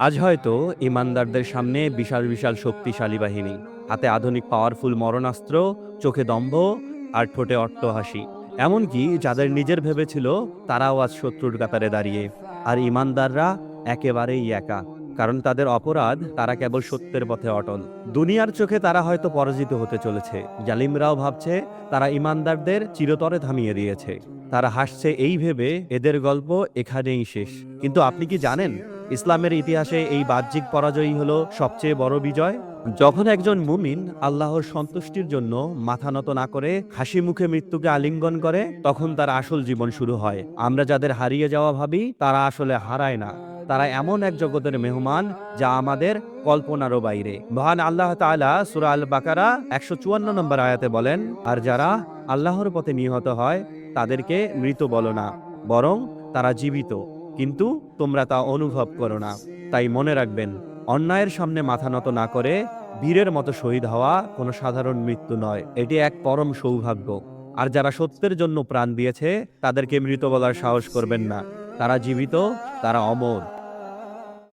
আজ হয়তো ইমানদারদের সামনে বিশাল বিশাল শক্তিশালী বাহিনী, হাতে আধুনিক পাওয়ারফুল মরণাস্ত্র, চোখে দম্ভ আর ঠোঁটে অট্টহাসি। এমনকি যাদের নিজের ভেবেছিল তারাও আজ শত্রুর কাতারে দাঁড়িয়ে। আর ইমানদাররা একেবারেই একা, কারণ তাদের অপরাধ তারা কেবল সত্যের পথে অটল। দুনিয়ার চোখে তারা হয়তো পরাজিত হতে চলেছে, জালিমরাও ভাবছে তারা ইমানদারদের চিরতরে থামিয়ে দিয়েছে। তারা হাসছে এই ভেবে এদের গল্প এখানেই শেষ। কিন্তু আপনি কি জানেন, ইসলামের ইতিহাসে এই বাহ্যিক পরাজয়ই হলো সবচেয়ে বড় বিজয়। যখন একজন মুমিন আল্লাহর সন্তুষ্টির জন্য মাথা নত না করে হাসি মুখে মৃত্যুকে আলিঙ্গন করে, তখন তার আসল জীবন শুরু হয়। আমরা যাদের হারিয়ে যাওয়া ভাবি, তারা আসলে হারায় না, তারা এমন এক জগতের মেহমান যা আমাদের কল্পনারও বাইরে। মহান আল্লাহ তাআলা সূরা আল বাকারা 154 নম্বর আয়াতে বলেন, আর যারা আল্লাহর পথে নিহত হয় তাদেরকে মৃত বলো না, বরং তারা জীবিত, কিন্তু তোমরা তা অনুভব করো না। তাই মনে রাখবেন, অন্যায়ের সামনে মাথা নত না করে বীরের মতো শহীদ হওয়া কোনো সাধারণ মৃত্যু নয়, এটি এক পরম সৌভাগ্য। আর যারা সত্যের জন্য প্রাণ দিয়েছে তাদেরকে মৃত বলার সাহস করবেন না, তারা জীবিত, তারা অমর।